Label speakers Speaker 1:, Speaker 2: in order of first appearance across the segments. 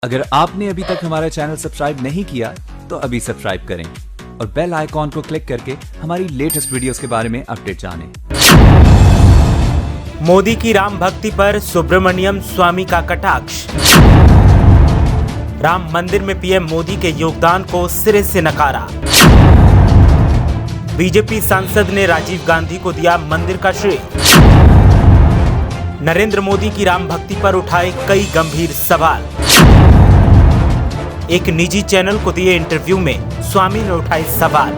Speaker 1: अगर आपने अभी तक हमारा चैनल सब्सक्राइब नहीं किया तो अभी सब्सक्राइब करें और बेल आइकॉन को क्लिक करके हमारी लेटेस्ट वीडियोस के बारे में अपडेट जानें।
Speaker 2: मोदी की राम भक्ति पर सुब्रमण्यम स्वामी का कटाक्ष। राम मंदिर में पीएम मोदी के योगदान को सिरे से नकारा। बीजेपी सांसद ने राजीव गांधी को दिया मंदिर का श्रेय। नरेंद्र मोदी की राम भक्ति पर उठाए कई गंभीर सवाल। एक निजी चैनल को दिए इंटरव्यू में स्वामी ने उठाए सवाल।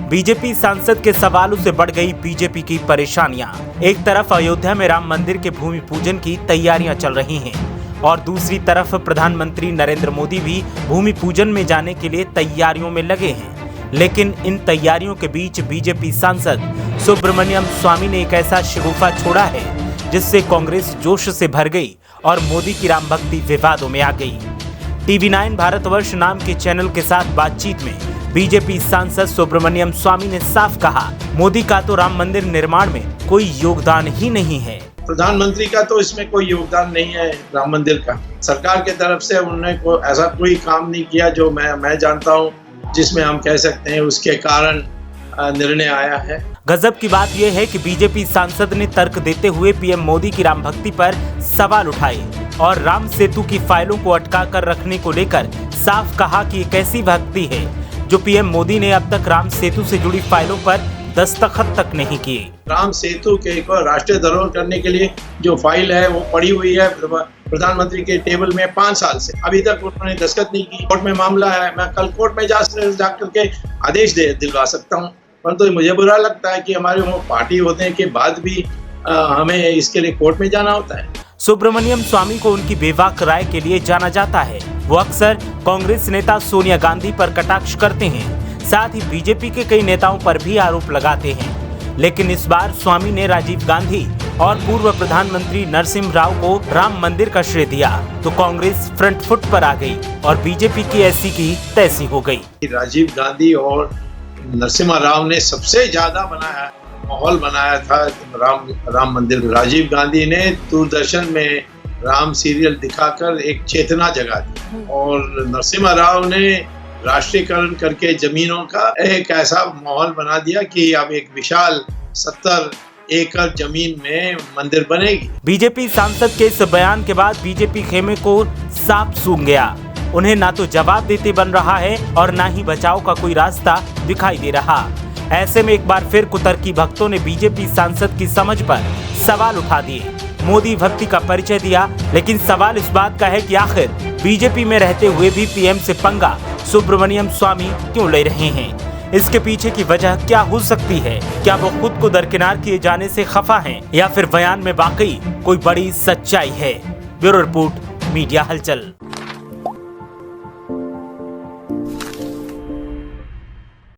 Speaker 2: बीजेपी सांसद के सवालों से बढ़ गई बीजेपी की परेशानियां। एक तरफ अयोध्या में राम मंदिर के भूमि पूजन की तैयारियां चल रही हैं और दूसरी तरफ प्रधानमंत्री नरेंद्र मोदी भी भूमि पूजन में जाने के लिए तैयारियों में लगे हैं। लेकिन इन तैयारियों के बीच बीजेपी सांसद सुब्रमण्यम स्वामी ने एक ऐसा शगुफा छोड़ा है जिससे कांग्रेस जोश से भर गई और मोदी की राम भक्ति विवादों में आ गई। TV9 भारतवर्ष नाम के चैनल के साथ बातचीत में बीजेपी सांसद सुब्रमण्यम स्वामी ने साफ कहा, मोदी का तो राम मंदिर निर्माण में कोई योगदान ही नहीं है।
Speaker 3: प्रधानमंत्री का तो इसमें कोई योगदान नहीं है। राम मंदिर का सरकार के तरफ से उन्होंने ऐसा कोई काम नहीं किया जो मैं जानता हूँ जिसमें हम कह सकते हैं उसके कारण निर्णय आया है।
Speaker 2: गजब की बात यह है कि बीजेपी सांसद ने तर्क देते हुए पीएम मोदी की राम भक्ति पर सवाल उठाए और राम सेतु की फाइलों को अटका कर रखने को लेकर साफ कहा कि एक ऐसी भक्ति है जो पीएम मोदी ने अब तक राम सेतु से जुड़ी फाइलों पर दस्तखत तक नहीं किए।
Speaker 3: राम सेतु के राष्ट्रीय धरोहर करने के लिए जो फाइल है वो पड़ी हुई है प्रधानमंत्री के टेबल में 5 साल से, अभी तक उन्होंने दस्तखत नहीं की। कोर्ट में मामला है, मैं कल कोर्ट में जाकर के आदेश दिलवा सकता हूँ, परंतु मुझे बुरा लगता है कि हमारे वो पार्टी होने के बाद भी हमें इसके लिए कोर्ट में जाना होता है।
Speaker 2: सुब्रमण्यम स्वामी को उनकी बेबाक राय के लिए जाना जाता है। वो अक्सर कांग्रेस नेता सोनिया गांधी पर कटाक्ष करते हैं, साथ ही बीजेपी के कई नेताओं पर भी आरोप लगाते हैं। लेकिन इस बार स्वामी ने राजीव गांधी और पूर्व प्रधानमंत्री नरसिम्हा राव को राम मंदिर का श्रेय दिया तो कांग्रेस फ्रंट फुट पर आ गई और बीजेपी की ऐसी की तैसी हो गई।
Speaker 3: राजीव गांधी और नरसिम्हा राव ने सबसे ज्यादा माहौल बनाया था राम मंदिर। राजीव गांधी ने दूरदर्शन में राम सीरियल दिखाकर एक चेतना जगा दी और नरसिम्हा राव ने राष्ट्रीयकरण करके जमीनों का एक ऐसा माहौल बना दिया कि अब एक विशाल 70 एकड़ जमीन में मंदिर बनेगी।
Speaker 2: बीजेपी सांसद के इस बयान के बाद बीजेपी खेमे को साफ सूंघ गया। उन्हें ना तो जवाब देते बन रहा है और ना ही बचाव का कोई रास्ता दिखाई दे रहा। ऐसे में एक बार फिर कुतर्की भक्तों ने बीजेपी सांसद की समझ पर सवाल उठा दिए। मोदी भक्ति का परिचय दिया, लेकिन सवाल इस बात का है कि आखिर बीजेपी में रहते हुए भी पीएम से पंगा सुब्रमण्यम स्वामी क्यों ले रहे हैं? इसके पीछे की वजह क्या हो सकती है? क्या वो खुद को दरकिनार किए जाने से खफा हैं या फिर बयान में वाकई कोई बड़ी सच्चाई है? ब्यूरो रिपोर्ट, मीडिया हलचल।